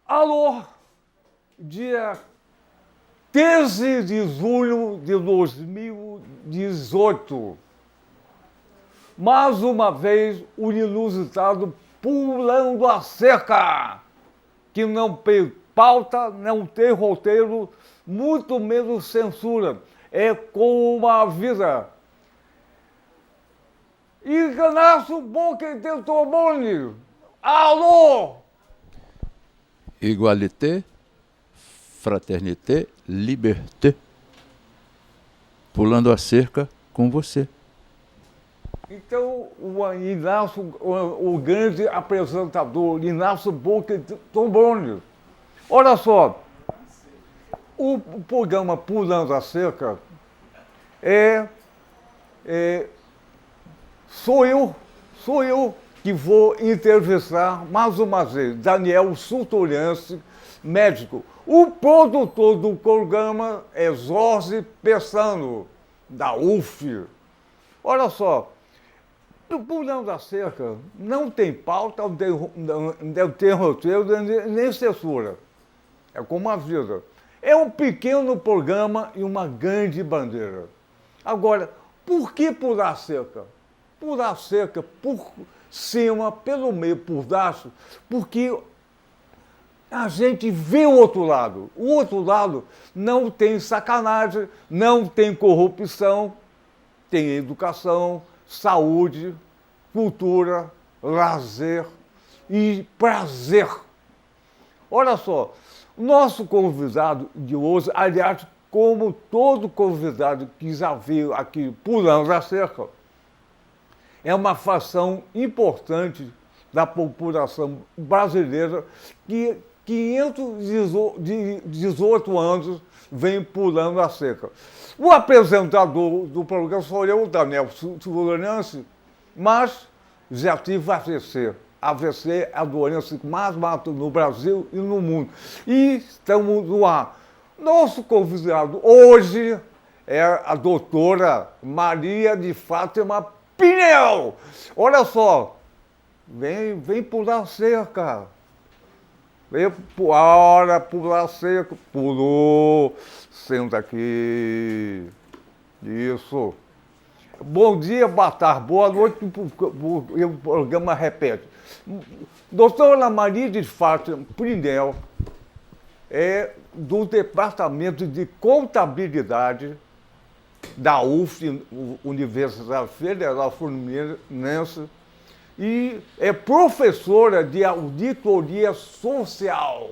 Alô, dia 13 de julho de 2018. Mais uma vez, o inusitado pulando a cerca, que não tem pauta, não tem roteiro, muito menos censura. É como a vida. Ignacio Boca de Tomoni. Alô! Igualité, fraternité, liberté. Pulando a cerca com você. Então, o Inácio, o grande apresentador, Inácio Boca de Tomoni. Olha só, o programa Pulando a Cerca sou eu que vou entrevistar mais uma vez Daniel Sultoriansi, médico. O produtor do programa é Jorge Pessano, da UF. Olha só, o Pulando a Cerca não tem pauta, não tem roteiro, nem censura. É como a vida. É um pequeno programa e uma grande bandeira. Agora, por que pular a cerca? Pular a cerca por cima, pelo meio, por baixo, porque a gente vê o outro lado. O outro lado não tem sacanagem, não tem corrupção, tem educação, saúde, cultura, lazer e prazer. Olha só, nosso convidado de hoje, aliás, como todo convidado que já veio aqui pulando a cerca, é uma fação importante da população brasileira que 518 anos vem pulando a cerca. O apresentador do programa sou eu, Daniel Sultoriansi, mas já tive AVC. AVC é a doença que mais mata no Brasil e no mundo. E estamos no ar. Nosso convidado hoje é a doutora Maria de Fátima Pinel. Olha só, vem pular cerca. Vem pular cerca. Pulou. Senta aqui. Isso. Bom dia, boa tarde, boa noite. O programa repete. Doutora Maria de Fátima Pinel é do Departamento de Contabilidade da UF, Universidade Federal Fluminense, e é professora de auditoria social.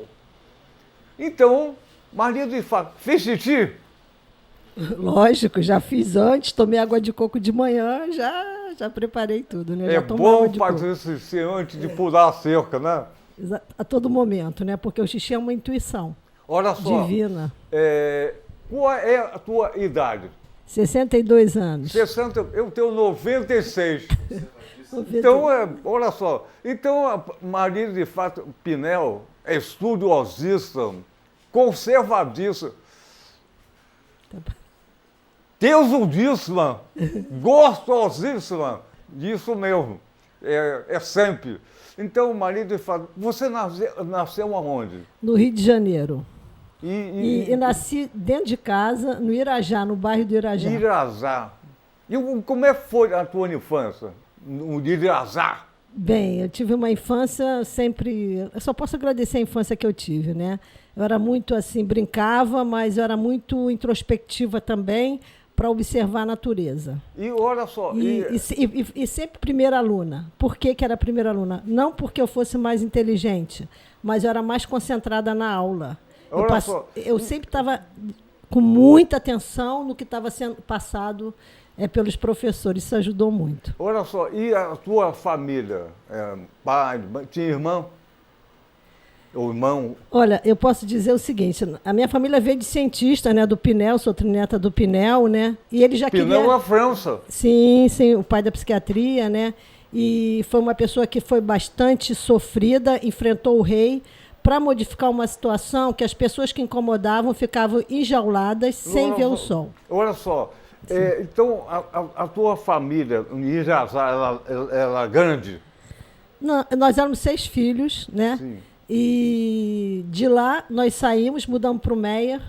Então, Maria de Fátima, fez xixi? Lógico, já fiz antes, tomei água de coco de manhã, já preparei tudo, né? É bom fazer xixi antes de pular a cerca, né? A todo momento, né? Porque o xixi é uma intuição. Olha só, divina. Qual é a tua idade? 62 anos. 60, eu tenho 96. Então, olha só. Então, a Maria de Fátima Pinel é estudiosista, conservadista, teusudíssima, gostosíssima, disso mesmo. É sempre. Então, Maria de Fátima, você nasceu aonde? No Rio de Janeiro. E nasci dentro de casa, no Irajá, no bairro do Irajá. Irajá. E como é que foi a tua infância no Irajá? Bem, eu tive uma infância sempre... Eu só posso agradecer a infância que eu tive, né? Eu era muito assim, brincava, mas eu era muito introspectiva também para observar a natureza. E olha só... E sempre primeira aluna. Por que era primeira aluna? Não porque eu fosse mais inteligente, mas eu era mais concentrada na aula. Eu sempre estava com muita atenção no que estava sendo passado pelos professores. Isso ajudou muito. Olha só, e a tua família? Pai, tinha irmão? Ou irmão? Olha, eu posso dizer o seguinte, a minha família veio de cientista, né, do Pinel, sou trineta do Pinel, né? E ele já Pinel queria... na França. Sim, o pai da psiquiatria, né? E foi uma pessoa que foi bastante sofrida, enfrentou o rei para modificar uma situação que as pessoas que incomodavam ficavam enjauladas sem ver o sol. Olha só, então a tua família em Irajá, ela é grande? Não, nós éramos 6 filhos, né? Sim. E de lá, nós saímos, mudamos para o Meia.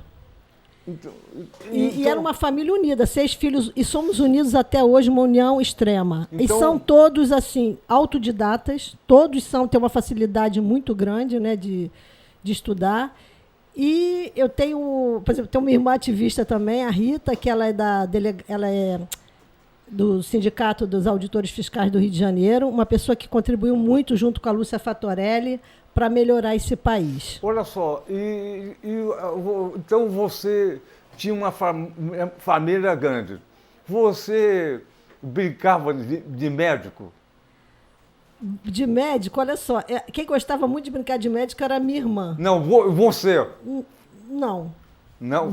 E era uma família unida, 6 filhos, e somos unidos até hoje, uma união extrema. E são todos, assim, autodidatas, todos têm uma facilidade muito grande, né, de estudar. E eu tenho, por exemplo, uma irmã ativista também, a Rita, que ela é do Sindicato dos Auditores Fiscais do Rio de Janeiro, uma pessoa que contribuiu muito junto com a Lúcia Fatorelli para melhorar esse país. Olha só, então você tinha uma família grande. Você brincava de médico? De médico, olha só, quem gostava muito de brincar de médico era a minha irmã. Não, você? Não. Não?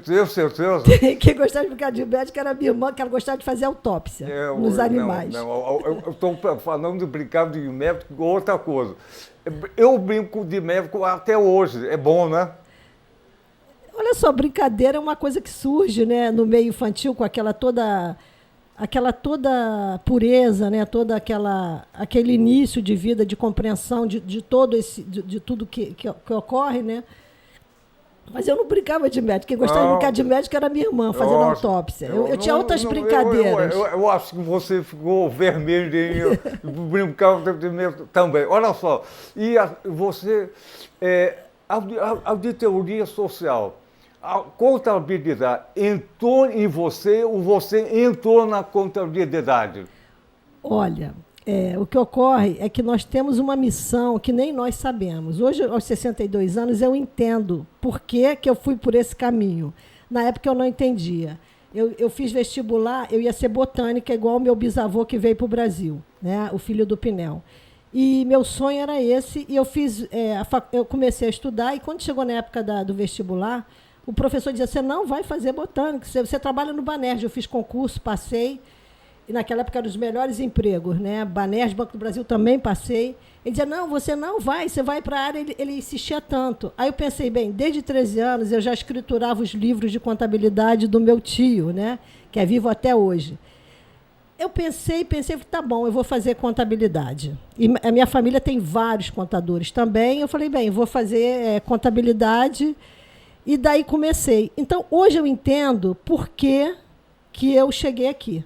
Tenho certeza? Quem gostava de brincar de médico era a minha irmã, que ela gostava de fazer autópsia nos animais. Não, eu estou falando de brincar de médico com outra coisa. Eu brinco de médico até hoje, é bom, né? Olha só, brincadeira é uma coisa que surge, né, no meio infantil, com aquela toda pureza, né, aquele início de vida, de compreensão de tudo que ocorre, né? Mas eu não brincava de médico. Quem gostava de brincar de médico era minha irmã, fazendo autópsia. Eu tinha outras brincadeiras. Eu acho que você ficou vermelho e brincava de médico também. Olha só, e você, auditoria social, a contabilidade entrou em você ou você entrou na contabilidade? Olha, o que ocorre é que nós temos uma missão que nem nós sabemos. Hoje, aos 62 anos, eu entendo por que eu fui por esse caminho. Na época, eu não entendia. Eu fiz vestibular, eu ia ser botânica, igual o meu bisavô que veio para o Brasil, né, o filho do Pinel. E meu sonho era esse, e eu comecei a estudar, e quando chegou na época do vestibular, o professor dizia, você não vai fazer botânica, você trabalha no Banerj. Eu fiz concurso, passei, e naquela época eram os melhores empregos, né? Banerj, Banco do Brasil, também passei. Ele dizia, não, você não vai, você vai para a área. Ele insistia tanto. Aí eu pensei, bem, desde 13 anos eu já escriturava os livros de contabilidade do meu tio, né? Que é vivo até hoje. Eu pensei, tá bom, eu vou fazer contabilidade. E a minha família tem vários contadores também. Eu falei, bem, vou fazer contabilidade. E daí comecei. Então, hoje eu entendo por que eu cheguei aqui.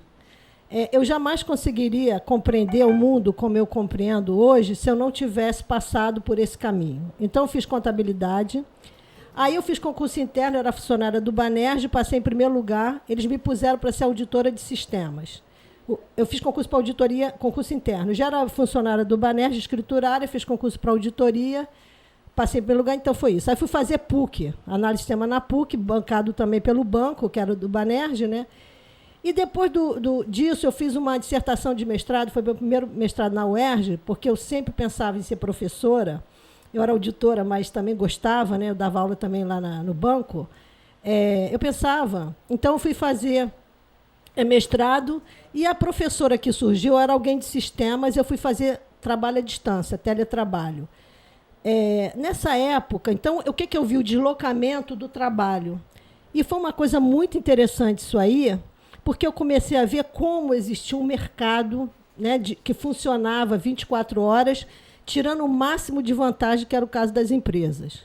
Eu jamais conseguiria compreender o mundo como eu compreendo hoje se eu não tivesse passado por esse caminho. Então, eu fiz contabilidade. Aí eu fiz concurso interno, era funcionária do Banerj, passei em primeiro lugar. Eles me puseram para ser auditora de sistemas. Eu fiz concurso para auditoria, concurso interno. Já era funcionária do Banerj, escriturária, fiz concurso para auditoria, passei em primeiro lugar, então foi isso. Aí fui fazer PUC, análise de sistema na PUC, bancado também pelo banco, que era do Banerj, né? E depois disso, eu fiz uma dissertação de mestrado, foi meu primeiro mestrado na UERJ, porque eu sempre pensava em ser professora. Eu era auditora, mas também gostava, né? Eu dava aula também lá no banco. Eu pensava. Então, eu fui fazer mestrado, e a professora que surgiu era alguém de sistemas, eu fui fazer trabalho à distância, teletrabalho. Nessa época, então, o que eu vi? O deslocamento do trabalho. E foi uma coisa muito interessante isso aí, porque eu comecei a ver como existia um mercado, né, que funcionava 24 horas, tirando o máximo de vantagem, que era o caso das empresas.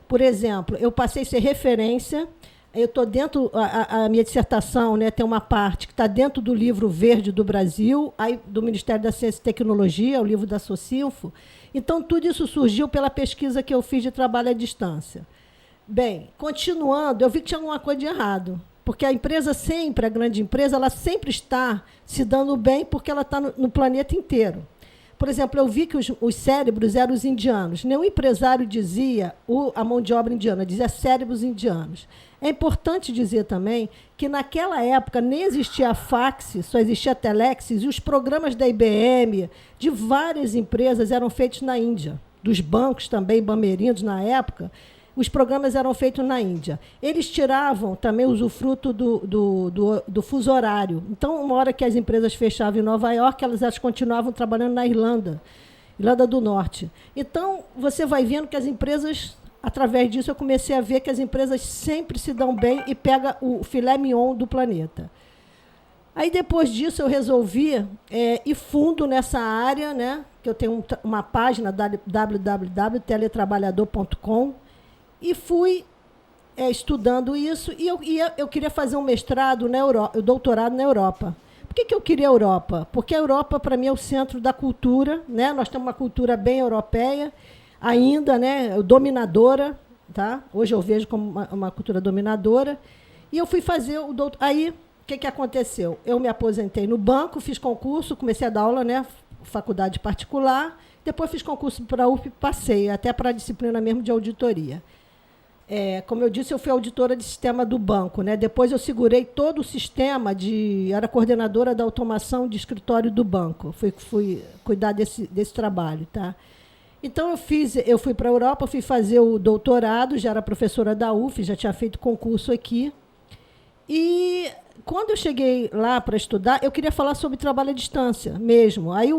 Por exemplo, eu passei a ser referência, eu estou dentro, a minha dissertação, né, tem uma parte que está dentro do livro Verde do Brasil, aí, do Ministério da Ciência e Tecnologia, o livro da Socinfo. Então, tudo isso surgiu pela pesquisa que eu fiz de trabalho à distância. Bem, continuando, eu vi que tinha alguma coisa de errado. Porque a empresa sempre, a grande empresa, ela sempre está se dando bem porque ela está no planeta inteiro. Por exemplo, eu vi que os cérebros eram os indianos. Nenhum empresário dizia a mão de obra indiana, dizia cérebros indianos. É importante dizer também que, naquela época, nem existia fax, só existia telex, e os programas da IBM, de várias empresas, eram feitos na Índia. Dos bancos também, bamerindos, na época, os programas eram feitos na Índia. Eles tiravam também o usufruto do fuso horário. Então, uma hora que as empresas fechavam em Nova York, elas continuavam trabalhando na Irlanda do Norte. Então, você vai vendo que as empresas, através disso, eu comecei a ver que as empresas sempre se dão bem e pegam o filé mignon do planeta. Aí, depois disso, eu resolvi ir fundo nessa área, né? Que eu tenho uma página, www.teletrabalhador.com, e fui estudando isso, e eu queria fazer um mestrado na Europa, doutorado na Europa. Por que eu queria a Europa? Porque a Europa, para mim, é o centro da cultura, né? Nós temos uma cultura bem europeia, ainda, né? Dominadora, tá? Hoje eu vejo como uma cultura dominadora. E eu fui fazer o doutorado. Aí, o que aconteceu? Eu me aposentei no banco, fiz concurso, comecei a dar aula, né? Faculdade particular, depois fiz concurso para a UF, passei até para a disciplina mesmo de auditoria. Como eu disse, eu fui auditora de sistema do banco, né? Depois eu segurei todo o sistema era coordenadora da automação de escritório do banco. Fui cuidar desse trabalho, tá? Então eu fui para a Europa, fui fazer o doutorado, já era professora da UF, já tinha feito concurso aqui. E quando eu cheguei lá para estudar, eu queria falar sobre trabalho à distância mesmo. Aí,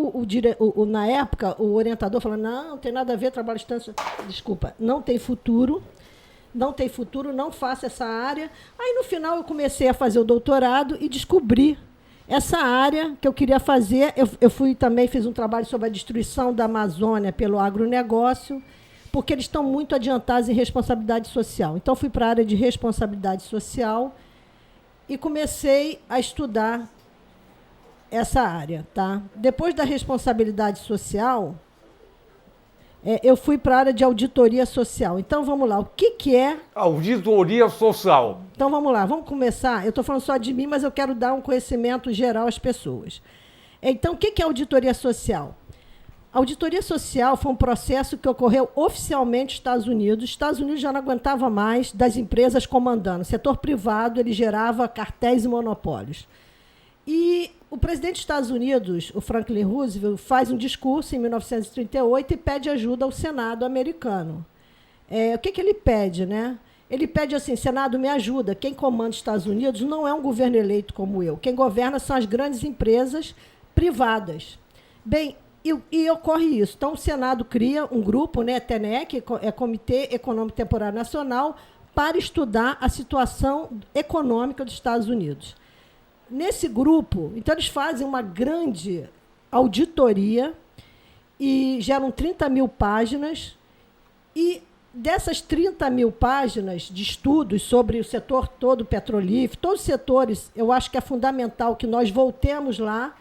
na época, o orientador falou, não tem nada a ver trabalho à distância. Desculpa, não tem futuro, não faça essa área. Aí, no final, eu comecei a fazer o doutorado e descobri essa área que eu queria fazer. Eu também fiz um trabalho sobre a destruição da Amazônia pelo agronegócio, porque eles estão muito adiantados em responsabilidade social. Então, fui para a área de responsabilidade social e comecei a estudar essa área. Tá? Depois da responsabilidade social, eu fui para a área de auditoria social. Então, vamos lá. O que é... Auditoria social. Então, vamos lá. Vamos começar. Eu estou falando só de mim, mas eu quero dar um conhecimento geral às pessoas. Então, o que é auditoria social? A auditoria social foi um processo que ocorreu oficialmente nos Estados Unidos. Os Estados Unidos já não aguentava mais das empresas comandando. O setor privado ele gerava cartéis e monopólios. E o presidente dos Estados Unidos, o Franklin Roosevelt, faz um discurso em 1938 e pede ajuda ao Senado americano. O que ele pede, né? Ele pede assim, Senado, me ajuda. Quem comanda os Estados Unidos não é um governo eleito como eu. Quem governa são as grandes empresas privadas. Bem, e ocorre isso. Então, o Senado cria um grupo, né, TENEC, Comitê Econômico Temporário Nacional, para estudar a situação econômica dos Estados Unidos. Nesse grupo, então, eles fazem uma grande auditoria e geram 30 mil páginas. E dessas 30 mil páginas de estudos sobre o setor todo petrolífero, todos os setores, eu acho que é fundamental que nós voltemos lá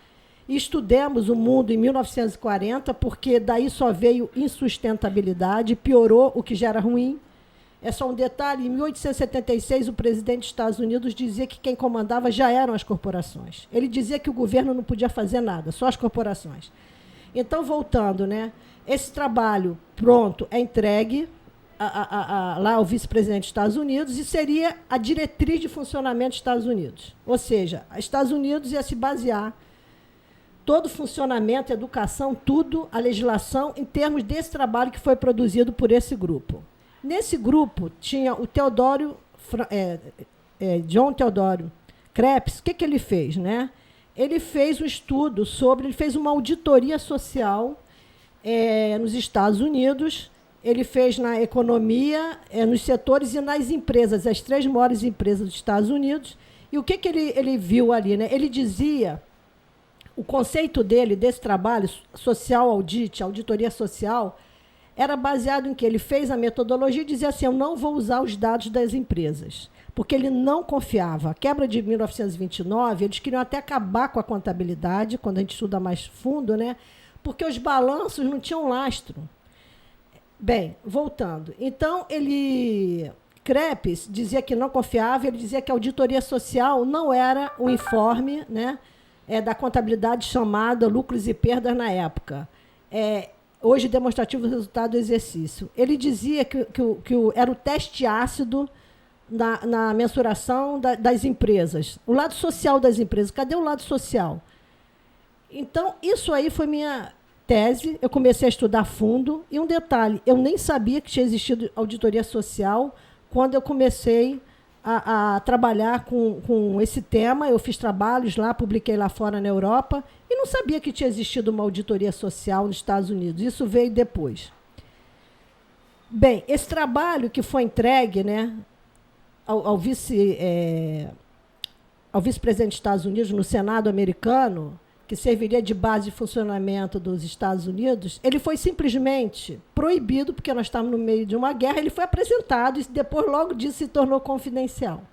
e estudemos o mundo em 1940, porque daí só veio insustentabilidade, piorou o que já era ruim. É só um detalhe, em 1876, o presidente dos Estados Unidos dizia que quem comandava já eram as corporações. Ele dizia que o governo não podia fazer nada, só as corporações. Então, voltando, né, esse trabalho pronto é entregue lá ao vice-presidente dos Estados Unidos e seria a diretriz de funcionamento dos Estados Unidos. Ou seja, os Estados Unidos ia se basear todo o funcionamento, educação, tudo, a legislação, em termos desse trabalho que foi produzido por esse grupo. Nesse grupo tinha o John Theodore Krebs. O que ele fez? Né? Ele fez um estudo ele fez uma auditoria social nos Estados Unidos, ele fez na economia, nos setores e nas empresas, as 3 maiores empresas dos Estados Unidos. E o que ele viu ali? Né? Ele dizia, o conceito dele, desse trabalho, social audit, auditoria social, era baseado em que ele fez a metodologia e dizia assim, eu não vou usar os dados das empresas, porque ele não confiava. A quebra de 1929, eles queriam até acabar com a contabilidade, quando a gente estuda mais fundo, né? Porque os balanços não tinham lastro. Bem, voltando. Então, Krebs dizia que não confiava, ele dizia que a auditoria social não era um informe, né, da contabilidade chamada lucros e perdas na época. Hoje, demonstrativo do resultado do exercício. Ele dizia que era o teste ácido na mensuração das empresas. O lado social das empresas. Cadê o lado social? Então, isso aí foi minha tese. Eu comecei a estudar a fundo. E um detalhe, eu nem sabia que tinha existido auditoria social quando eu comecei a trabalhar com esse tema. Eu fiz trabalhos lá, publiquei lá fora na Europa, e não sabia que tinha existido uma auditoria social nos Estados Unidos. Isso veio depois. Bem, esse trabalho que foi entregue, né, ao ao vice-presidente dos Estados Unidos no Senado americano, que serviria de base de funcionamento dos Estados Unidos, ele foi simplesmente proibido, porque nós estávamos no meio de uma guerra, ele foi apresentado e depois, logo disso, se tornou confidencial.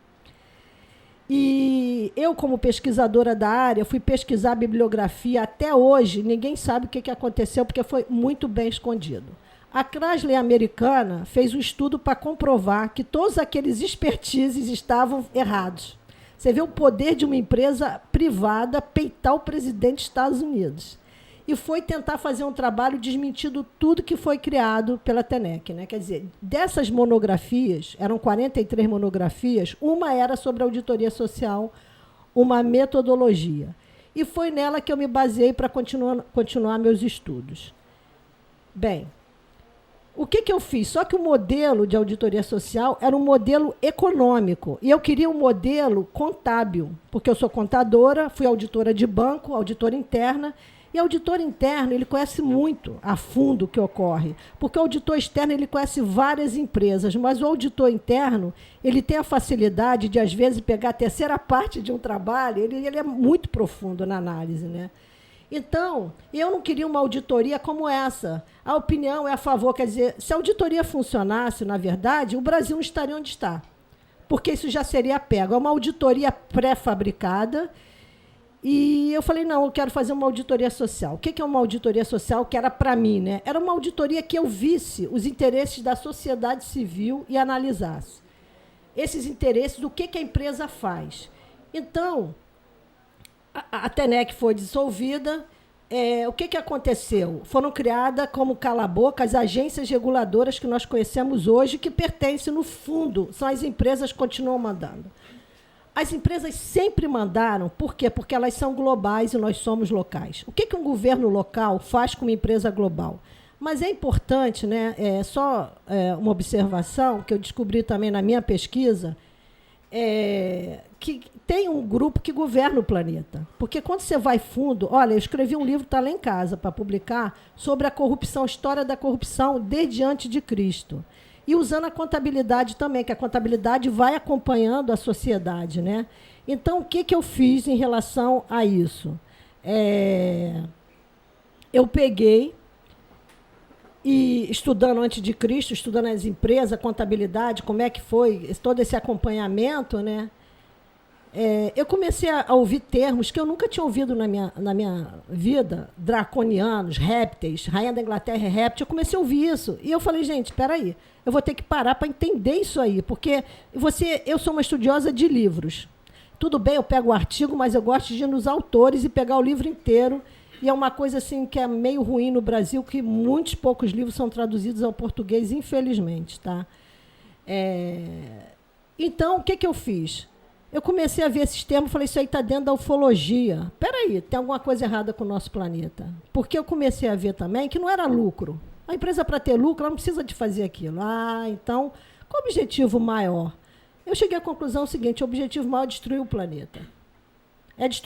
E eu, como pesquisadora da área, fui pesquisar a bibliografia. Até hoje, ninguém sabe o que aconteceu, porque foi muito bem escondido. A Chrysler americana fez um estudo para comprovar que todos aqueles expertises estavam errados. Você vê o poder de uma empresa privada peitar o presidente dos Estados Unidos. E foi tentar fazer um trabalho desmentindo tudo que foi criado pela TENEC, né? Quer dizer, dessas monografias, eram 43 monografias, uma era sobre auditoria social, uma metodologia. E foi nela que eu me baseei para continuar meus estudos. Bem, o que eu fiz? Só que o modelo de auditoria social era um modelo econômico. E eu queria um modelo contábil, porque eu sou contadora, fui auditora de banco, auditora interna. E o auditor interno, ele conhece muito a fundo o que ocorre, porque o auditor externo, ele conhece várias empresas, mas o auditor interno, ele tem a facilidade de, às vezes, pegar a terceira parte de um trabalho, ele é muito profundo na análise, né? Então, eu não queria uma auditoria como essa. A opinião é a favor, quer dizer, se a auditoria funcionasse, na verdade, o Brasil não estaria onde está, porque isso já seria pego. É uma auditoria pré-fabricada. E eu falei, não, eu quero fazer uma auditoria social. O que é uma auditoria social que era para mim, né? Era uma auditoria que eu visse os interesses da sociedade civil e analisasse esses interesses, do que a empresa faz. Então, a TENEC foi dissolvida. O que aconteceu? Foram criadas, como cala-boca, as agências reguladoras que nós conhecemos hoje, que pertencem, no fundo, são as empresas que continuam mandando. As empresas sempre mandaram, por quê? Porque elas são globais e nós somos locais. O que um governo local faz com uma empresa global? Mas é importante, né, uma observação que eu descobri também na minha pesquisa, que tem um grupo que governa o planeta. Porque quando você vai fundo... Olha, eu escrevi um livro, está lá em casa, para publicar, sobre a corrupção, história da corrupção desde antes de Cristo. E usando a contabilidade também, que a contabilidade vai acompanhando a sociedade, né? Então, o que eu fiz em relação a isso? Eu peguei, e estudando antes de Cristo, estudando as empresas, a contabilidade, como é que foi todo esse acompanhamento, né? Eu comecei a ouvir termos que eu nunca tinha ouvido na minha vida, draconianos, répteis, rainha da Inglaterra é réptil. Eu comecei a ouvir isso. E eu falei, gente, espera aí, eu vou ter que parar para entender isso aí, porque eu sou uma estudiosa de livros. Tudo bem, eu pego o artigo, mas eu gosto de ir nos autores e pegar o livro inteiro. E é uma coisa assim que é meio ruim no Brasil, que muitos poucos livros são traduzidos ao português, infelizmente. Tá? Então, o que eu fiz? Eu comecei a ver esses termos e falei, isso aí está dentro da ufologia. Espera aí, tem alguma coisa errada com o nosso planeta. Porque eu comecei a ver também que não era lucro. A empresa, para ter lucro, ela não precisa de fazer aquilo. Então, qual o objetivo maior? Eu cheguei à conclusão seguinte, o objetivo maior é destruir o planeta.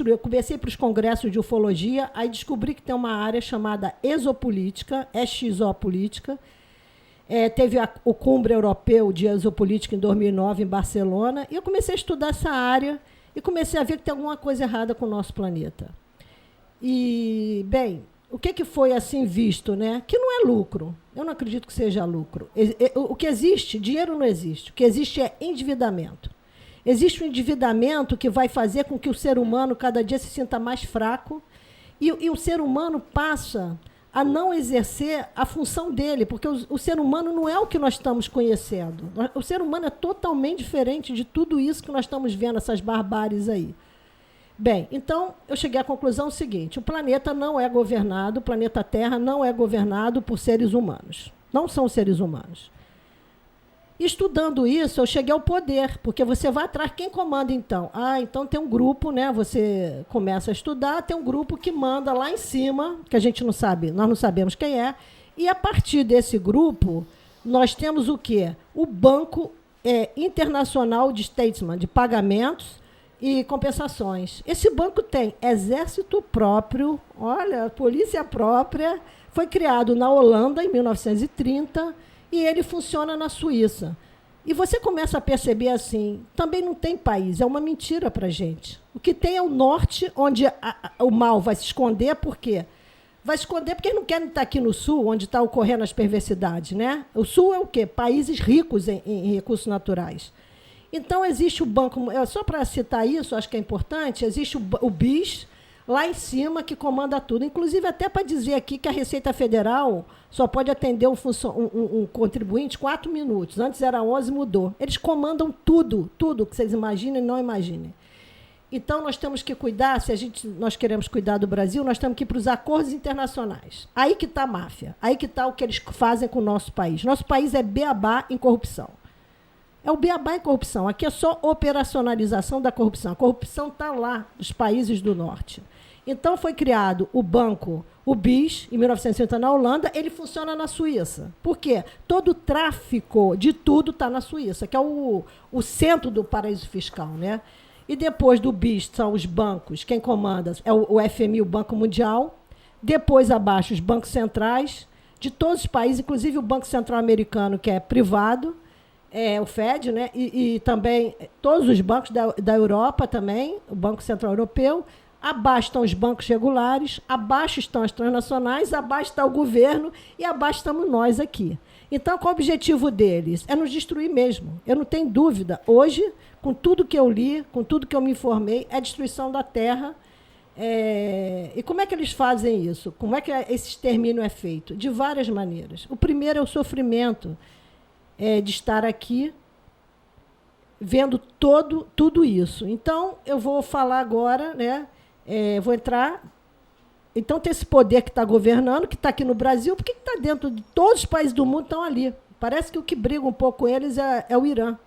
Eu comecei para os congressos de ufologia, aí descobri que tem uma área chamada exopolítica, exopolítica. Teve o Cumbre Europeu de Exopolítica em 2009, em Barcelona, e eu comecei a estudar essa área e comecei a ver que tem alguma coisa errada com o nosso planeta. E, bem, o que foi assim visto, né? Que não é lucro. Eu não acredito que seja lucro. O que existe, dinheiro não existe. O que existe é endividamento. Existe um endividamento que vai fazer com que o ser humano cada dia se sinta mais fraco e o ser humano passa a não exercer a função dele, porque o ser humano não é o que nós estamos conhecendo. O ser humano é totalmente diferente de tudo isso que nós estamos vendo, essas barbáries aí. Bem, então, eu cheguei à conclusão seguinte, o planeta não é governado, o planeta Terra não é governado por seres humanos. Não são seres humanos. Estudando isso, eu cheguei ao poder, porque você vai atrás, quem comanda então? Então tem um grupo, né? Você começa a estudar, tem um grupo que manda lá em cima, que a gente não sabe, nós não sabemos quem é, e a partir desse grupo, nós temos o quê? O Banco Internacional de Statesman, de pagamentos e compensações. Esse banco tem exército próprio, olha, polícia própria, foi criado na Holanda em 1930, e ele funciona na Suíça. E você começa a perceber assim, também não tem país, é uma mentira para a gente. O que tem é o norte, onde o mal vai se esconder, por quê? Vai se esconder porque eles não querem estar aqui no sul, onde está ocorrendo as perversidades, né? O sul é o quê? Países ricos em recursos naturais. Então, existe o banco, só para citar isso, acho que é importante, existe o BIS, lá em cima, que comanda tudo. Inclusive, até para dizer aqui que a Receita Federal só pode atender um contribuinte 4 minutos. Antes era 11, mudou. Eles comandam tudo que vocês imaginem e não imaginem. Então, nós temos que cuidar, nós queremos cuidar do Brasil, nós temos que ir para os acordos internacionais. Aí que está a máfia, aí que está o que eles fazem com o nosso país. Nosso país é beabá em corrupção. É o beabá em corrupção. Aqui é só operacionalização da corrupção. A corrupção está lá, nos países do norte. Então, foi criado o banco, o BIS, em 1950, na Holanda. Ele funciona na Suíça. Por quê? Todo o tráfico de tudo está na Suíça, que é o centro do paraíso fiscal, né? E depois do BIS são os bancos. Quem comanda é o FMI, o Banco Mundial. Depois, abaixo, os bancos centrais de todos os países, inclusive o Banco Central Americano, que é privado, o FED, né? E também todos os bancos da Europa também, o Banco Central Europeu. Abaixo estão os bancos regulares, abaixo estão as transnacionais, abaixo está o governo e abaixo estamos nós aqui. Então, qual é o objetivo deles? É nos destruir mesmo. Eu não tenho dúvida. Hoje, com tudo que eu li, com tudo que eu me informei, é a destruição da terra. E como é que eles fazem isso? Como é que esse extermínio é feito? De várias maneiras. O primeiro é o sofrimento de estar aqui vendo tudo isso. Então, eu vou falar agora, né? Vou entrar. Então, tem esse poder que está governando, que está aqui no Brasil, por que está dentro de todos os países do mundo estão ali? Parece que o que briga um pouco com eles é o Irã,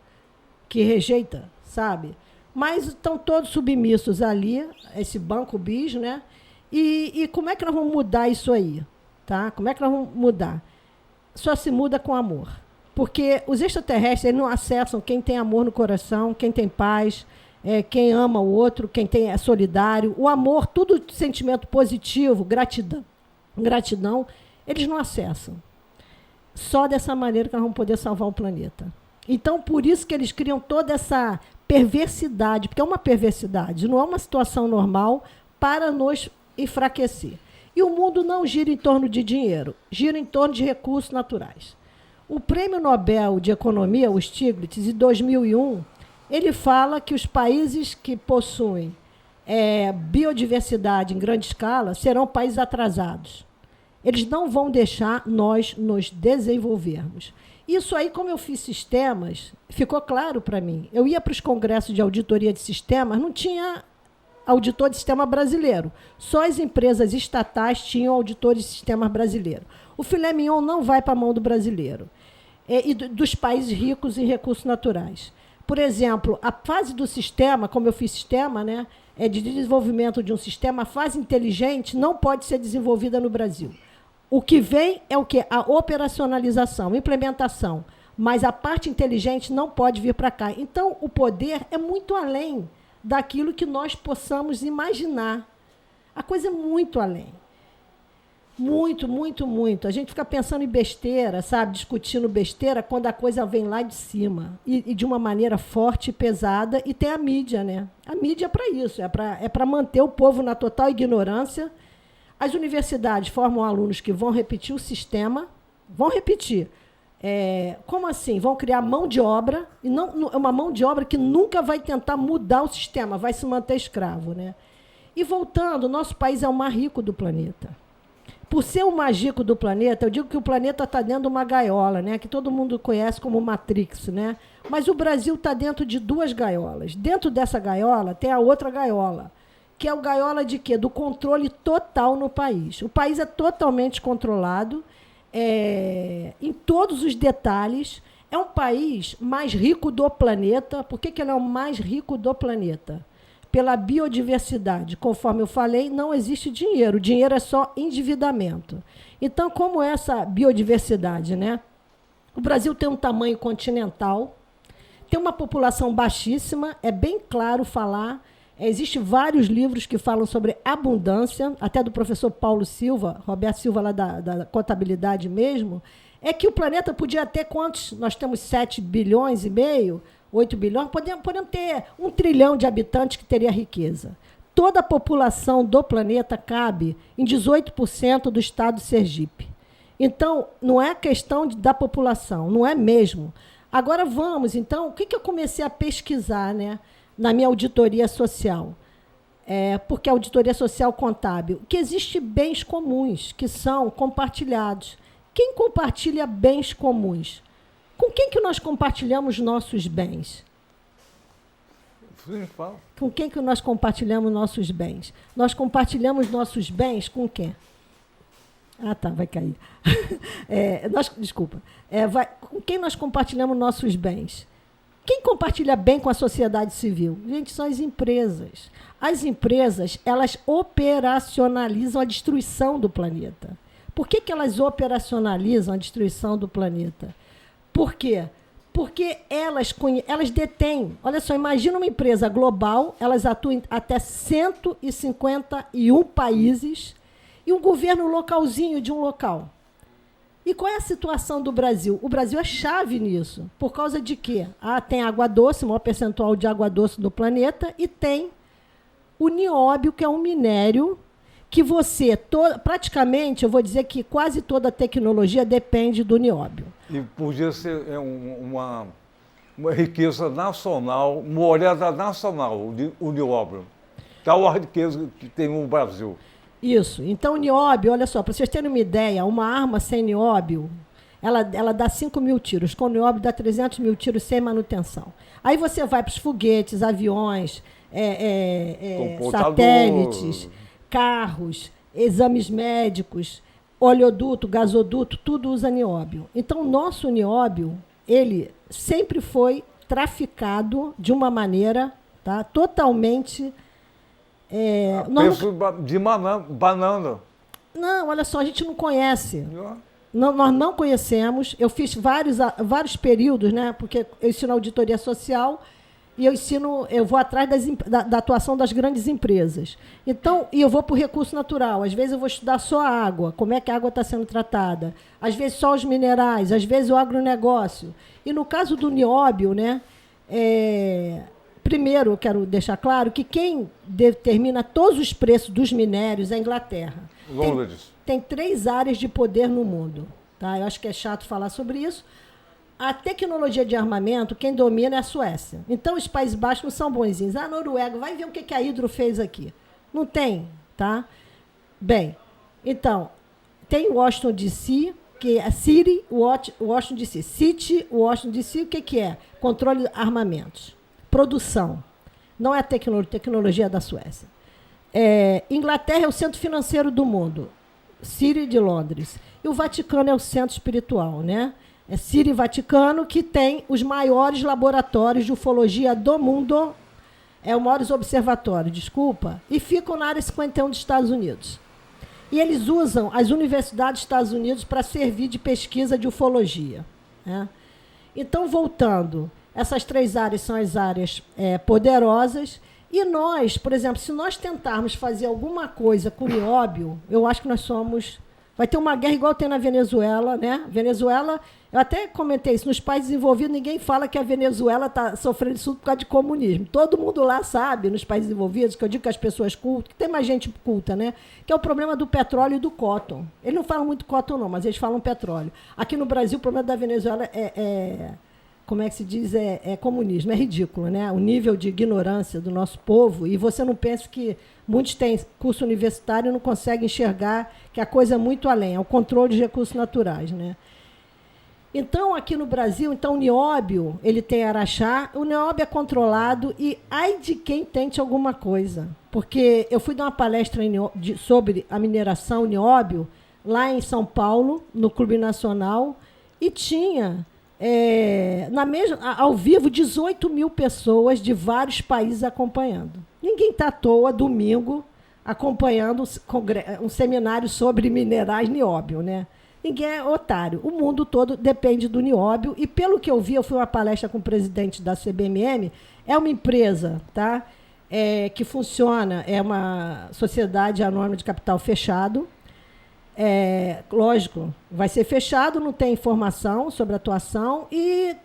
que rejeita, sabe? Mas estão todos submissos ali, esse banco BIS, né? E como é que nós vamos mudar isso aí? Tá? Como é que nós vamos mudar? Só se muda com amor. Porque os extraterrestres eles não acessam quem tem amor no coração, quem tem paz, quem ama o outro, quem é solidário. O amor, tudo sentimento positivo, gratidão, eles não acessam. Só dessa maneira que nós vamos poder salvar o planeta. Então, por isso que eles criam toda essa perversidade, porque é uma perversidade, não é uma situação normal para nos enfraquecer. E o mundo não gira em torno de dinheiro, gira em torno de recursos naturais. O Prêmio Nobel de Economia, o Stiglitz, de 2001, ele fala que os países que possuem biodiversidade em grande escala serão países atrasados. Eles não vão deixar nós nos desenvolvermos. Isso aí, como eu fiz sistemas, ficou claro para mim. Eu ia para os congressos de auditoria de sistemas, não tinha auditor de sistema brasileiro. Só as empresas estatais tinham auditores de sistemas brasileiros. O filé mignon não vai para a mão do brasileiro. E dos países ricos em recursos naturais. Por exemplo, a fase do sistema, como eu fiz sistema, né, de desenvolvimento de um sistema, a fase inteligente não pode ser desenvolvida no Brasil. O que vem é o quê? A operacionalização, implementação. Mas a parte inteligente não pode vir para cá. Então, o poder é muito além daquilo que nós possamos imaginar. A coisa é muito além. Muito, muito, muito. A gente fica pensando em besteira, sabe? Discutindo besteira quando a coisa vem lá de cima. E de uma maneira forte e pesada. E tem a mídia, né? A mídia é para isso. É para manter o povo na total ignorância. As universidades formam alunos que vão repetir o sistema. Vão repetir. Como assim? Vão criar mão de obra. E não é uma mão de obra que nunca vai tentar mudar o sistema. Vai se manter escravo, né? E voltando, o nosso país é o mais rico do planeta. Por ser o mais rico do planeta, eu digo que o planeta está dentro de uma gaiola, né, que todo mundo conhece como Matrix, né? Mas o Brasil está dentro de 2 gaiolas. Dentro dessa gaiola tem a outra gaiola, que é a gaiola de quê? Do controle total no país. O país é totalmente controlado em todos os detalhes. É um país mais rico do planeta. Por que ele é o mais rico do planeta? Pela biodiversidade. Conforme eu falei, não existe dinheiro. O dinheiro é só endividamento. Então, como é essa biodiversidade, né? O Brasil tem um tamanho continental, tem uma população baixíssima, é bem claro falar. Existem vários livros que falam sobre abundância, até do professor Paulo Silva, Roberto Silva, lá da contabilidade mesmo. é que o planeta podia ter quantos? Nós temos 7 bilhões e meio, 8 bilhões, podemos ter 1 trilhão de habitantes que teria riqueza. Toda a população do planeta cabe em 18% do estado de Sergipe. Então, não é questão da população, não é mesmo. Agora vamos, então, o que eu comecei a pesquisar, né, na minha auditoria social? Porque a auditoria social contábil, que existe bens comuns que são compartilhados. Quem compartilha bens comuns? Com quem que nós compartilhamos nossos bens? Sim, fala. Com quem que nós compartilhamos nossos bens? Nós compartilhamos nossos bens com quem? Ah, tá, vai cair. Desculpa. Com quem nós compartilhamos nossos bens? Quem compartilha bem com a sociedade civil? Gente, são as empresas. As empresas, elas operacionalizam a destruição do planeta. Por que elas operacionalizam a destruição do planeta? Por quê? Porque elas detêm, olha só, imagina uma empresa global, elas atuam em até 151 países e um governo localzinho de um local. E qual é a situação do Brasil? O Brasil é chave nisso. Por causa de quê? Tem água doce, o maior percentual de água doce do planeta, e tem o nióbio, que é um minério que praticamente, eu vou dizer que quase toda a tecnologia depende do nióbio. E podia ser uma riqueza nacional, moeda nacional, o nióbio. Tal a riqueza que tem no Brasil. Isso. Então, o nióbio, olha só, para vocês terem uma ideia, uma arma sem nióbio, ela dá 5 mil tiros. Com nióbio, dá 300 mil tiros sem manutenção. Aí você vai para os foguetes, aviões, satélites, carros, exames médicos, oleoduto, gasoduto, tudo usa nióbio. Então, o nosso nióbio, ele sempre foi traficado de uma maneira, tá, totalmente... Preço de banana. Não, olha só, a gente não conhece. Não, nós não conhecemos. Eu fiz vários períodos, né, porque eu ensino auditoria social e eu vou atrás da atuação das grandes empresas. Então, e eu vou para o recurso natural. Às vezes eu vou estudar só a água, como é que a água está sendo tratada. Às vezes só os minerais, às vezes o agronegócio. E no caso do nióbio, né, primeiro, eu quero deixar claro que quem determina todos os preços dos minérios é a Inglaterra. Tem 3 áreas de poder no mundo. Tá? Eu acho que é chato falar sobre isso. A tecnologia de armamento, quem domina é a Suécia. Então, os Países Baixos não são bonzinhos. A Noruega, vai ver o que a Hydro fez aqui. Não tem, tá? Bem, então, tem Washington DC, que é City, Washington DC. City, Washington DC, o que é? Controle de armamentos. Produção. Não é a tecnologia da Suécia. Inglaterra é o centro financeiro do mundo. City de Londres. E o Vaticano é o centro espiritual, né? É City e Vaticano, que tem os maiores laboratórios de ufologia do mundo. Os maiores observatórios, desculpa. E ficam na área 51 dos Estados Unidos. E eles usam as universidades dos Estados Unidos para servir de pesquisa de ufologia. Né? Então, voltando... Essas 3 áreas são as áreas poderosas. E nós, por exemplo, se nós tentarmos fazer alguma coisa com nióbio, eu acho que nós somos... Vai ter uma guerra igual tem na Venezuela, né? Venezuela, eu até comentei isso, nos países desenvolvidos ninguém fala que a Venezuela está sofrendo isso por causa de comunismo. Todo mundo lá sabe, nos países desenvolvidos, que eu digo que as pessoas cultas, que tem mais gente culta, né? Que é o problema do petróleo e do cotton. Eles não falam muito cotton não, mas eles falam petróleo. Aqui no Brasil, o problema da Venezuela como é que se diz, comunismo. É ridículo, né? O nível de ignorância do nosso povo. E você não pensa que muitos têm curso universitário e não conseguem enxergar que a coisa é muito além. É o controle de recursos naturais, né? Então, aqui no Brasil, o nióbio, ele tem araxá. O nióbio é controlado e ai de quem tente alguma coisa. Porque eu fui dar uma palestra sobre a mineração nióbio lá em São Paulo, no Clube Nacional, e tinha... ao vivo, 18 mil pessoas de vários países acompanhando. Ninguém está à toa, domingo, acompanhando um seminário sobre minerais nióbio, né? Ninguém é otário. O mundo todo depende do nióbio. E, pelo que eu vi, eu fui a uma palestra com o presidente da CBMM, é uma empresa, tá? Que funciona, é uma sociedade anônima de capital fechado. lógico, vai ser fechado, não tem informação sobre a atuação e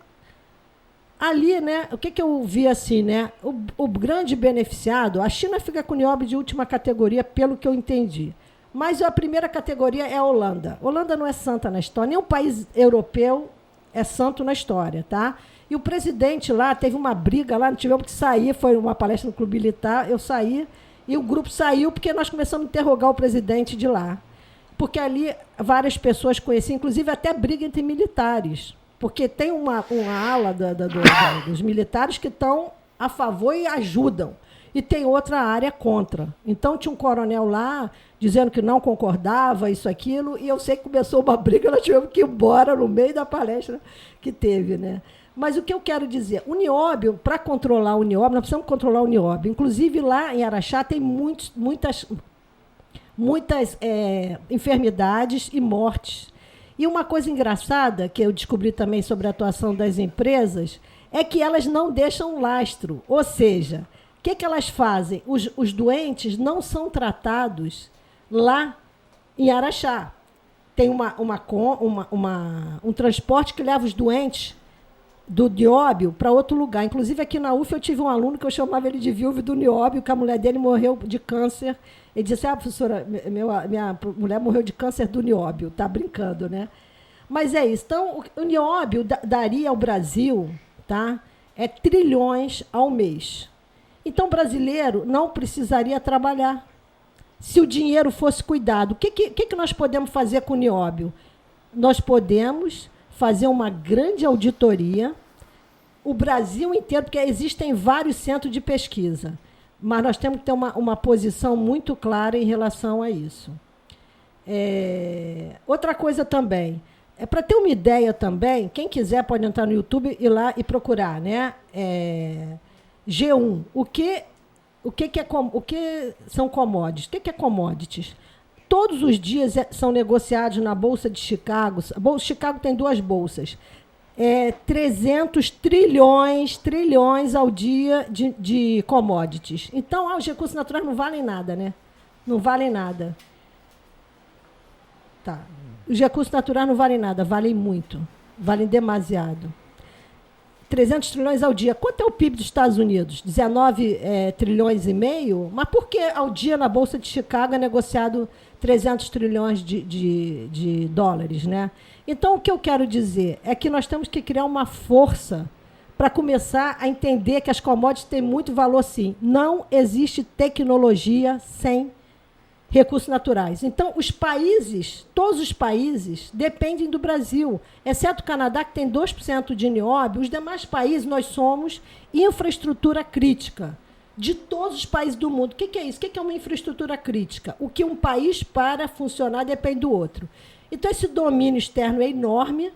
ali, né, o que eu vi assim, né, o grande beneficiado, a China fica com o nióbio de última categoria, pelo que eu entendi. Mas a primeira categoria é a Holanda. A Holanda não é santa na história, nenhum país europeu é santo na história, tá? E o presidente lá, teve uma briga lá, tivemos que sair, foi uma palestra no Clube Militar, eu saí, e o grupo saiu porque nós começamos a interrogar o presidente de lá. Porque ali várias pessoas conheciam, inclusive até briga entre militares. Porque tem uma ala dos militares que estão a favor e ajudam. E tem outra área contra. Então, tinha um coronel lá dizendo que não concordava, isso, aquilo, e eu sei que começou uma briga, nós tivemos que ir embora no meio da palestra que teve, né? Mas o que eu quero dizer, o nióbio, para controlar o nióbio, nós precisamos controlar o nióbio. Inclusive, lá em Araxá tem muitas enfermidades e mortes. E uma coisa engraçada que eu descobri também sobre a atuação das empresas é que elas não deixam lastro. Ou seja, o que elas fazem? Os doentes não são tratados lá em Araxá. Tem um transporte que leva os doentes do nióbio para outro lugar. Inclusive, aqui na UF, eu tive um aluno que eu chamava ele de viúvo do nióbio, que a mulher dele morreu de câncer. Ele disse, professora, minha mulher morreu de câncer do nióbio. Tá brincando, né? Mas é isso. Então, o nióbio daria ao Brasil, tá? trilhões ao mês. Então, o brasileiro não precisaria trabalhar. Se o dinheiro fosse cuidado, o que nós podemos fazer com o nióbio? Nós podemos fazer uma grande auditoria, o Brasil inteiro, porque existem vários centros de pesquisa, mas nós temos que ter uma posição muito clara em relação a isso. Outra coisa também, para ter uma ideia também, quem quiser pode entrar no YouTube e ir lá e procurar, né? G1, o que são commodities? O que é commodities? Todos os dias são negociados na Bolsa de Chicago. A Bolsa de Chicago tem duas bolsas. 300 trilhões ao dia de commodities. Então, os recursos naturais não valem nada, né? Não valem nada. Tá. Os recursos naturais não valem nada, valem muito. Valem demasiado. 300 trilhões ao dia. Quanto é o PIB dos Estados Unidos? 19 trilhões e meio? Mas por que ao dia na Bolsa de Chicago é negociado 300 trilhões de dólares, né? Então, o que eu quero dizer é que nós temos que criar uma força para começar a entender que as commodities têm muito valor, sim. Não existe tecnologia sem recursos naturais. Então, todos os países dependem do Brasil, exceto o Canadá, que tem 2% de nióbio. Os demais países, nós somos infraestrutura crítica de todos os países do mundo. O que é isso? O que é uma infraestrutura crítica? O que um país, para funcionar, depende do outro. Então, esse domínio externo é enorme,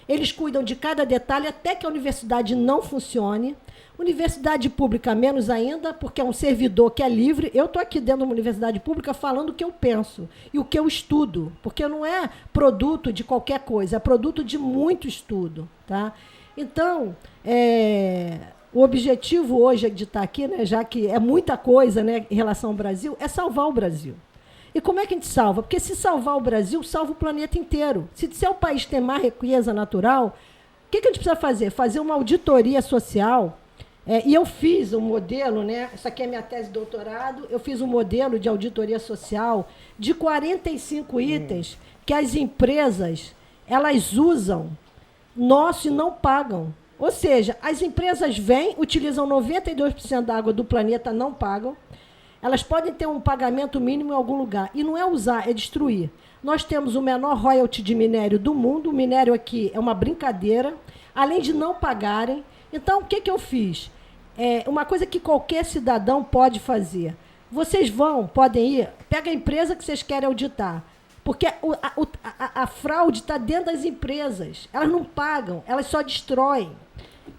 eles cuidam de cada detalhe até que a universidade não funcione. Universidade pública, menos ainda, porque é um servidor que é livre. Eu estou aqui dentro de uma universidade pública falando o que eu penso e o que eu estudo, porque não é produto de qualquer coisa, é produto de muito estudo. Tá? Então, o objetivo hoje de estar aqui, né, já que é muita coisa, né, em relação ao Brasil, é salvar o Brasil. E como é que a gente salva? Porque se salvar o Brasil, salva o planeta inteiro. Se o país tem mais riqueza natural, o que a gente precisa fazer? Fazer uma auditoria social. E eu fiz um modelo, né? Essa aqui é minha tese de doutorado, eu fiz um modelo de auditoria social de 45 itens que as empresas, elas usam nosso e não pagam. Ou seja, as empresas vêm, utilizam 92% da água do planeta, não pagam. Elas podem ter um pagamento mínimo em algum lugar. E não é usar, é destruir. Nós temos o menor royalty de minério do mundo. O minério aqui é uma brincadeira, além de não pagarem. Então, o que eu fiz? Uma coisa que qualquer cidadão pode fazer. Vocês podem ir, pega a empresa que vocês querem auditar, porque a fraude está dentro das empresas. Elas não pagam, elas só destroem.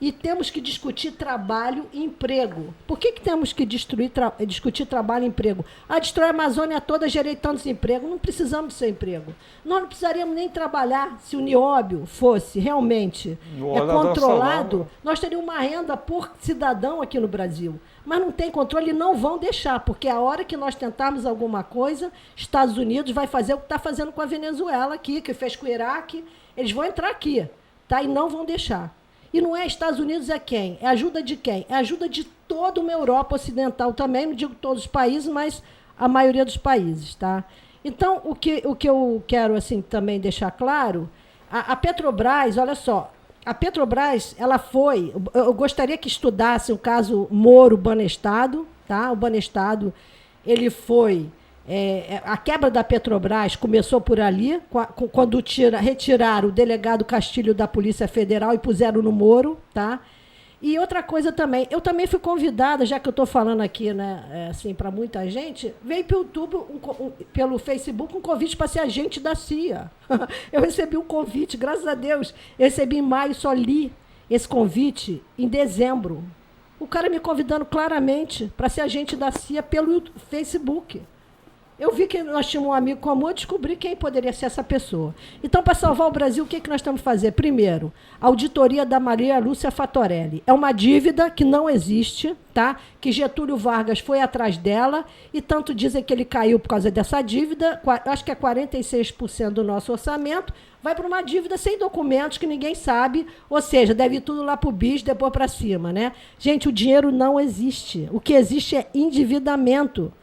E temos que discutir trabalho e emprego. Por que temos que discutir trabalho e emprego? Destrói a Amazônia toda, gerei tantos empregos. Não precisamos do seu emprego. Nós não precisaríamos nem trabalhar se o nióbio fosse realmente controlado. Nós teríamos uma renda por cidadão aqui no Brasil. Mas não tem controle e não vão deixar, porque a hora que nós tentarmos alguma coisa, Estados Unidos vai fazer o que está fazendo com a Venezuela aqui, que fez com o Iraque. Eles vão entrar aqui, tá? E não vão deixar. E não é Estados Unidos, é quem? É ajuda de quem? É ajuda de toda uma Europa Ocidental também, não digo todos os países, mas a maioria dos países, tá? Então, o que eu quero assim, também deixar claro, a Petrobras, olha só, a Petrobras, ela foi... Eu gostaria que estudasse o caso Moro-Banestado, tá? O Banestado, ele foi... a quebra da Petrobras começou por ali, quando retiraram o delegado Castilho da Polícia Federal e puseram no Moro, tá? E outra coisa também, eu também fui convidada, já que eu estou falando aqui, né, assim, para muita gente, veio pelo YouTube, pelo Facebook, um convite para ser agente da CIA. Eu recebi um convite, graças a Deus, eu recebi em maio, só li esse convite em dezembro. O cara me convidando claramente para ser agente da CIA pelo Facebook. Eu vi que nós tínhamos um amigo comum, eu descobri quem poderia ser essa pessoa. Então, para salvar o Brasil, o que nós temos que fazer? Primeiro, a auditoria da Maria Lúcia Fatorelli. É uma dívida que não existe, tá? Que Getúlio Vargas foi atrás dela, e tanto dizem que ele caiu por causa dessa dívida, acho que é 46% do nosso orçamento, vai para uma dívida sem documentos, que ninguém sabe, ou seja, deve ir tudo lá para o BIS, depois para cima, né? Gente, o dinheiro não existe. O que existe é endividamento.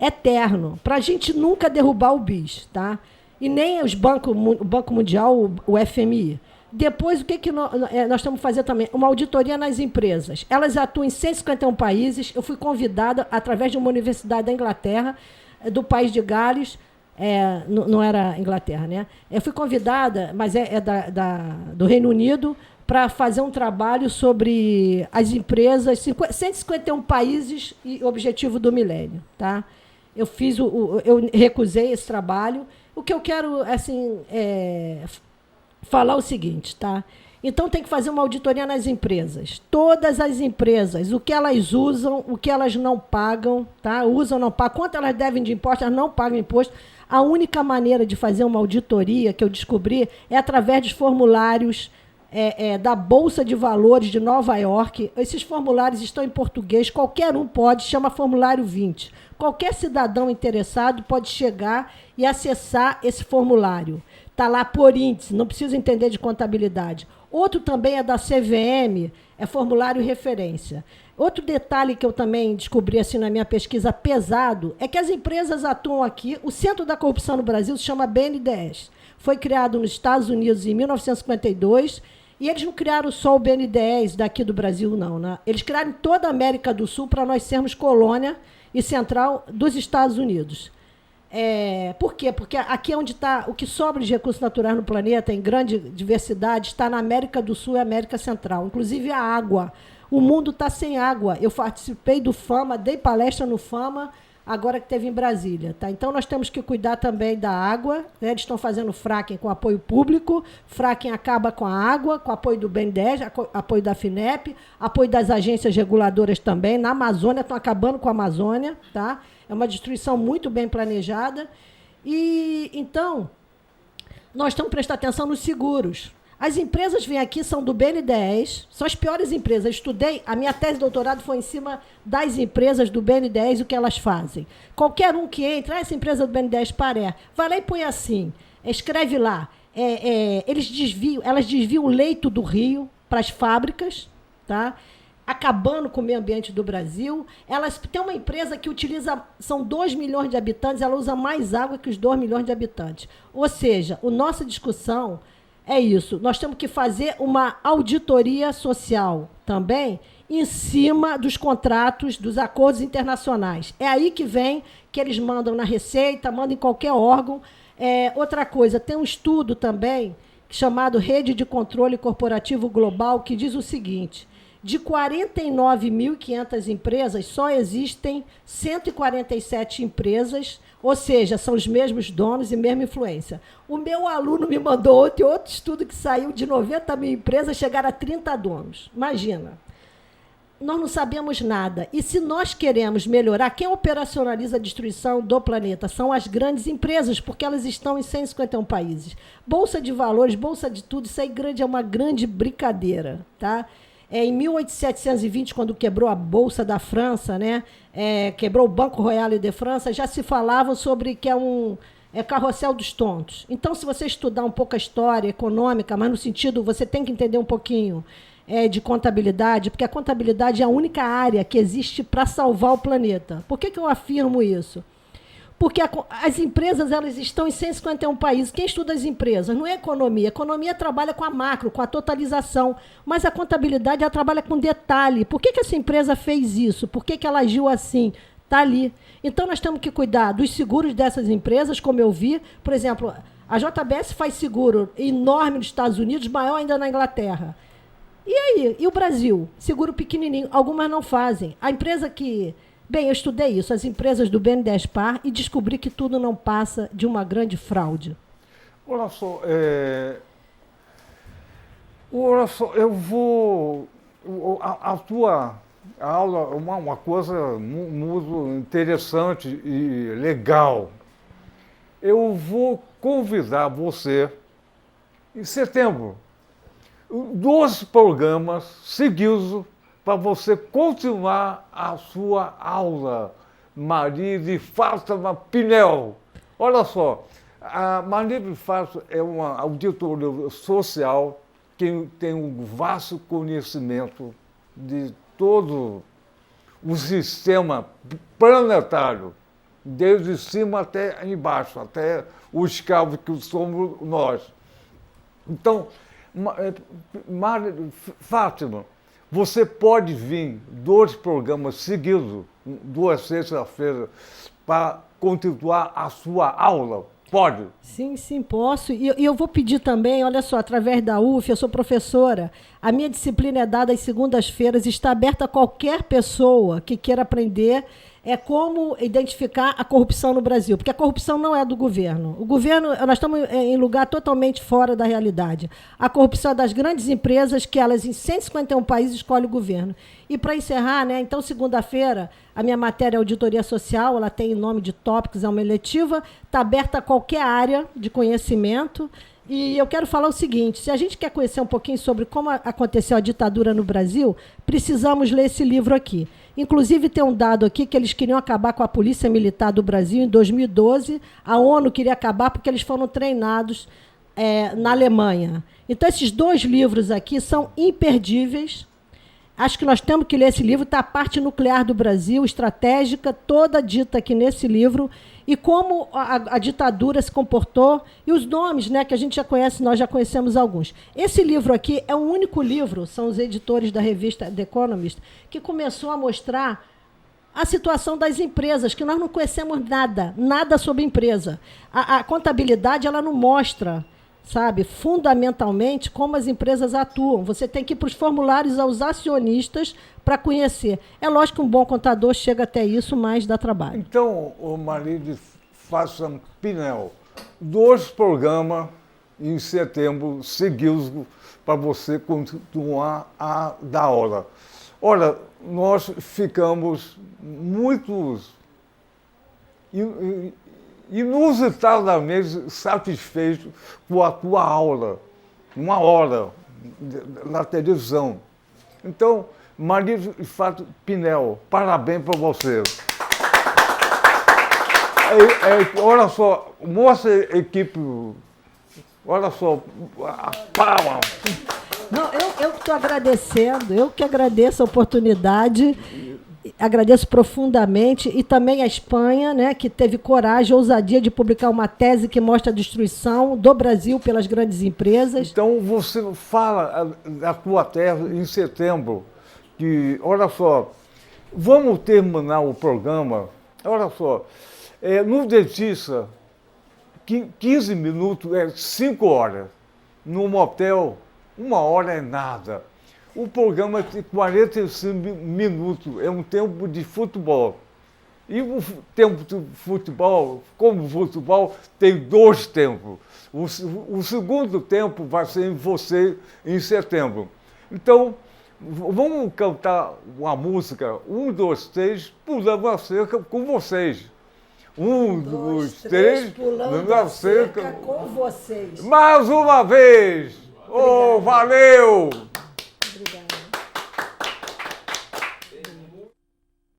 Eterno. Para a gente nunca derrubar o BIS, tá? E nem o Banco Mundial, o FMI. Depois, o que nós estamos fazendo também? Uma auditoria nas empresas. Elas atuam em 151 países. Eu fui convidada, através de uma universidade da Inglaterra, do país de Gales, não era Inglaterra, né? Eu fui convidada, mas do Reino Unido, para fazer um trabalho sobre as empresas, 151 países e objetivo do milênio, tá? Eu recusei esse trabalho. O que eu quero, assim, falar o seguinte, tá? Então, tem que fazer uma auditoria nas empresas. Todas as empresas, o que elas usam, o que elas não pagam, tá? Usam, não pagam. Quanto elas devem de imposto, elas não pagam imposto. A única maneira de fazer uma auditoria, que eu descobri, é através dos formulários da Bolsa de Valores de Nova York. Esses formulários estão em português, qualquer um pode, chama formulário 20. Qualquer cidadão interessado pode chegar e acessar esse formulário. Está lá por índice, não precisa entender de contabilidade. Outro também é da CVM, é formulário referência. Outro detalhe que eu também descobri assim, na minha pesquisa pesado é que as empresas atuam aqui. O Centro da Corrupção no Brasil se chama BNDES. Foi criado nos Estados Unidos em 1952, e eles não criaram só o BNDES daqui do Brasil, não, né? Eles criaram em toda a América do Sul para nós sermos colônia e central dos Estados Unidos. Por quê? Porque aqui é onde está o que sobra de recursos naturais no planeta, em grande diversidade, está na América do Sul e América Central, inclusive a água. O mundo está sem água. Eu participei do FAMA, dei palestra no FAMA, agora que teve em Brasília. Tá? Então, nós temos que cuidar também da água. Né? Eles estão fazendo fracking com apoio público. Fracking acaba com a água, com apoio do BNDES, apoio da FINEP, apoio das agências reguladoras também. Na Amazônia, estão acabando com a Amazônia. Tá? É uma destruição muito bem planejada. E, então, nós temos que prestar atenção nos seguros. As empresas vêm aqui, são do BNDES, são as piores empresas. Eu estudei, a minha tese de doutorado foi em cima das empresas do BNDES, o que elas fazem. Qualquer um que entra, essa empresa do BNDES Paré, vai lá e põe assim, escreve lá, elas desviam o leito do rio para as fábricas, tá? Acabando com o meio ambiente do Brasil. Elas têm uma empresa que utiliza, são 2 milhões de habitantes, ela usa mais água que os 2 milhões de habitantes. Ou seja, a nossa discussão é isso. Nós temos que fazer uma auditoria social também em cima dos contratos, dos acordos internacionais. É aí que vem, que eles mandam na Receita, mandam em qualquer órgão. Outra coisa, tem um estudo também chamado Rede de Controle Corporativo Global, que diz o seguinte, De 49.500 empresas, só existem 147 empresas, ou seja, são os mesmos donos e mesma influência. O meu aluno me mandou ontem outro estudo que saiu de 90 mil empresas, chegaram a 30 donos. Imagina. Nós não sabemos nada. E se nós queremos melhorar, quem operacionaliza a destruição do planeta são as grandes empresas, porque elas estão em 151 países. Bolsa de valores, bolsa de tudo, isso aí é uma grande brincadeira, tá? Em 1720, quando quebrou a Bolsa da França, né, quebrou o Banco Royal de França, já se falava sobre que é carrossel dos tontos. Então, se você estudar um pouco a história econômica, mas no sentido, você tem que entender um pouquinho de contabilidade, porque a contabilidade é a única área que existe para salvar o planeta. Por que eu afirmo isso? Porque as empresas elas estão em 151 países. Quem estuda as empresas? Não é economia. A economia trabalha com a macro, com a totalização. Mas a contabilidade ela trabalha com detalhe. Por que essa empresa fez isso? Por que ela agiu assim? Está ali. Então, nós temos que cuidar dos seguros dessas empresas, como eu vi. Por exemplo, a JBS faz seguro enorme nos Estados Unidos, maior ainda na Inglaterra. E aí? E o Brasil? Seguro pequenininho. Algumas não fazem. A empresa que... Bem, eu estudei isso, as empresas do BNDES-Par, e descobri que tudo não passa de uma grande fraude. Olha só, eu vou... A tua aula é uma coisa muito interessante e legal. Eu vou convidar você, em setembro, 2 programas seguidos para você continuar a sua aula, Maria de Fátima Pinel. Olha só, a Maria de Fátima é uma auditora social que tem um vasto conhecimento de todo o sistema planetário, desde cima até embaixo, até os cabos que somos nós. Então, Maria Fátima, você pode vir 2 programas seguidos, 2 sextas-feiras, para continuar a sua aula? Pode? Sim, sim, posso. E eu vou pedir também, olha só, através da UF, eu sou professora, a minha disciplina é dada às segundas-feiras, está aberta a qualquer pessoa que queira aprender como identificar a corrupção no Brasil, porque a corrupção não é do governo. O governo, nós estamos em lugar totalmente fora da realidade. A corrupção é das grandes empresas que elas em 151 países escolhem o governo. E para encerrar, né, então segunda-feira, a minha matéria é auditoria social, ela tem nome de tópicos, é uma eletiva, está aberta a qualquer área de conhecimento. E eu quero falar o seguinte, se a gente quer conhecer um pouquinho sobre como aconteceu a ditadura no Brasil, precisamos ler esse livro aqui. Inclusive, tem um dado aqui que eles queriam acabar com a Polícia Militar do Brasil em 2012. A ONU queria acabar porque eles foram treinados na Alemanha. Então, esses 2 livros aqui são imperdíveis. Acho que nós temos que ler esse livro. Está a parte nuclear do Brasil, estratégica, toda dita aqui nesse livro. E como a ditadura se comportou, e os nomes, né, que a gente já conhece, nós já conhecemos alguns. Esse livro aqui é o único livro, são os editores da revista The Economist, que começou a mostrar a situação das empresas, que nós não conhecemos nada sobre empresa. A contabilidade ela não mostra, sabe, fundamentalmente como as empresas atuam. Você tem que ir para os formulários aos acionistas para conhecer. É lógico que um bom contador chega até isso, mas dá trabalho. Então, Maria de Fátima Pinel, 2 programas em setembro seguidos para você continuar a dar aula. Olha, nós ficamos muito inusitadamente satisfeitos com a tua aula, 1 hora na televisão. Então, Maria de Fátima Pinel, parabéns para você. Olha só, mostra a equipe, olha só, a palma. Não, eu que estou agradecendo, eu que agradeço a oportunidade, agradeço profundamente, e também a Espanha, né, que teve coragem, ousadia de publicar uma tese que mostra a destruição do Brasil pelas grandes empresas. Então, você fala da tua tese em setembro, que, olha só, vamos terminar o programa, olha só, no dentista, 15 minutos é 5 horas, no motel, 1 hora é nada. O programa tem 45 minutos, é um tempo de futebol. E o tempo de futebol, como o futebol, tem 2 tempos. O segundo tempo vai ser em você em setembro. Então, vamos cantar uma música, 1, 2, 3, pulando a cerca com vocês. 1, 2, 3, pulando a cerca com vocês. Mais uma vez! Oh, valeu!